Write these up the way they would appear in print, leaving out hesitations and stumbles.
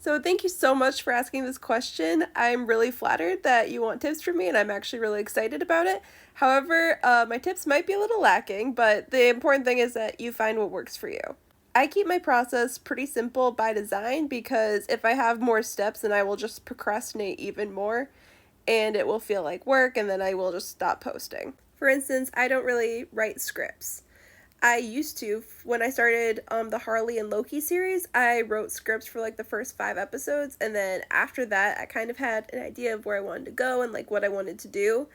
So thank you so much for asking this question. I'm really flattered that you want tips from me, and I'm actually really excited about it. However, my tips might be a little lacking, but the important thing is that you find what works for you. I keep my process pretty simple by design because if I have more steps, then I will just procrastinate even more, and it will feel like work, and then I will just stop posting. For instance, I don't really write scripts. I used to when I started the Harley and Loki series. I wrote scripts for like the first 5 episodes, and then after that, I kind of had an idea of where I wanted to go and like what I wanted to do,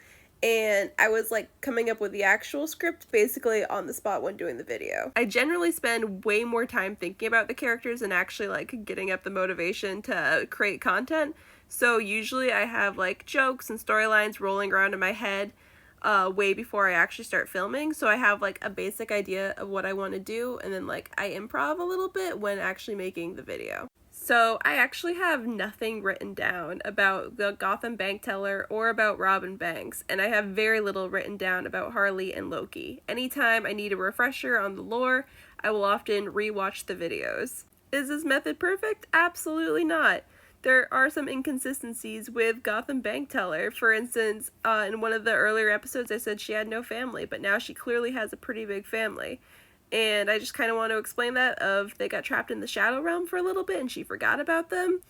and I was like coming up with the actual script basically on the spot when doing the video. I generally spend way more time thinking about the characters and actually like getting up the motivation to create content. So usually I have like jokes and storylines rolling around in my head way before I actually start filming. So I have like a basic idea of what I want to do, and then like I improv a little bit when actually making the video. So I actually have nothing written down about the Gotham Bank Teller or about Robin Banks, and I have very little written down about Harley and Loki. Anytime I need a refresher on the lore, I will often rewatch the videos. Is this method perfect? Absolutely not. There are some inconsistencies with Gotham Bank Teller. For instance, in one of the earlier episodes I said she had no family, but now she clearly has a pretty big family. And I just kind of want to explain that of they got trapped in the Shadow Realm for a little bit and she forgot about them.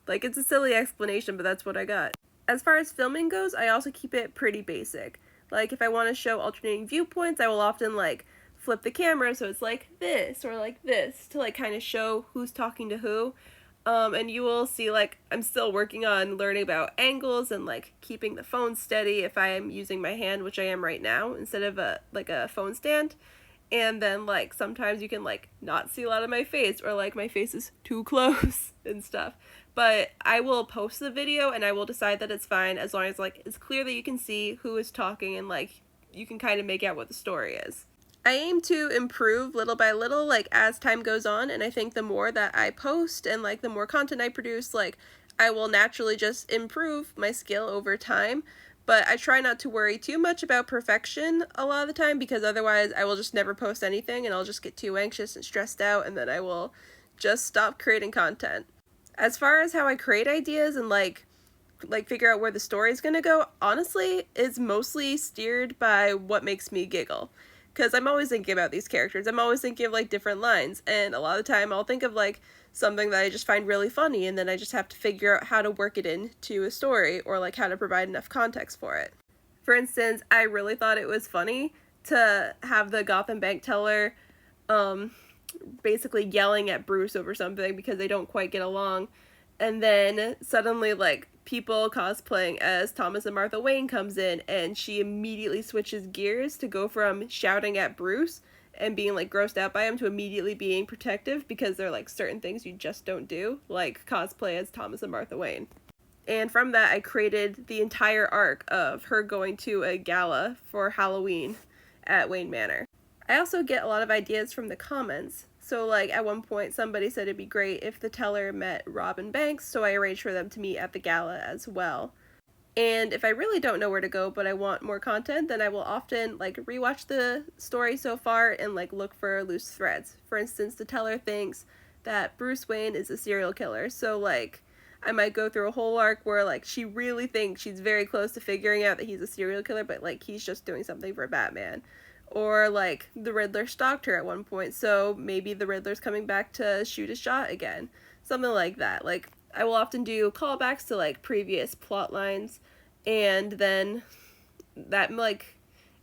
Like, it's a silly explanation, but that's what I got. As far as filming goes, I also keep it pretty basic. Like, if I want to show alternating viewpoints, I will often like flip the camera so it's like this or like this to like kind of show who's talking to who. And you will see like I'm still working on learning about angles and like keeping the phone steady if I am using my hand, which I am right now, instead of a phone stand. And then like sometimes you can like not see a lot of my face, or like my face is too close and stuff. But I will post the video and I will decide that it's fine as long as like it's clear that you can see who is talking and like you can kind of make out what the story is. I aim to improve little by little, like as time goes on, and I think the more that I post and like the more content I produce, like I will naturally just improve my skill over time. But I try not to worry too much about perfection a lot of the time, because otherwise I will just never post anything and I'll just get too anxious and stressed out, and then I will just stop creating content. As far as how I create ideas and like figure out where the story is gonna go, honestly, it's mostly steered by what makes me giggle. Because I'm always thinking about these characters. I'm always thinking of like different lines, and a lot of the time I'll think of like something that I just find really funny, and then I just have to figure out how to work it into a story or like how to provide enough context for it. For instance, I really thought it was funny to have the Gotham Bank Teller basically yelling at Bruce over something because they don't quite get along, and then suddenly like people cosplaying as Thomas and Martha Wayne comes in, and she immediately switches gears to go from shouting at Bruce and being like grossed out by him to immediately being protective, because there are like certain things you just don't do, like cosplay as Thomas and Martha Wayne. And from that I created the entire arc of her going to a gala for Halloween at Wayne Manor. I also get a lot of ideas from the comments. So like at one point somebody said it'd be great if the teller met Robin Banks, so I arranged for them to meet at the gala as well. And if I really don't know where to go but I want more content, then I will often like rewatch the story so far and like look for loose threads. For instance, the teller thinks that Bruce Wayne is a serial killer, so like I might go through a whole arc where like she really thinks she's very close to figuring out that he's a serial killer, but like he's just doing something for Batman. Or like the Riddler stalked her at one point, so maybe the Riddler's coming back to shoot his shot again. Something like that. Like I will often do callbacks to like previous plot lines, and then that like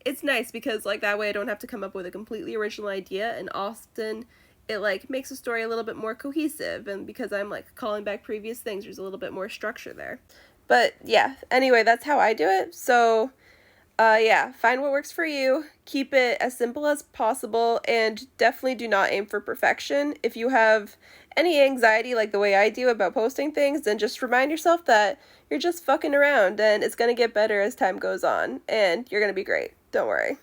it's nice because like that way I don't have to come up with a completely original idea, and often it like makes the story a little bit more cohesive, and because I'm like calling back previous things, there's a little bit more structure there. But yeah, anyway, that's how I do it. So yeah, find what works for you, keep it as simple as possible, and definitely do not aim for perfection. If you have any anxiety like the way I do about posting things, then just remind yourself that you're just fucking around and it's gonna get better as time goes on, and you're gonna be great. Don't worry.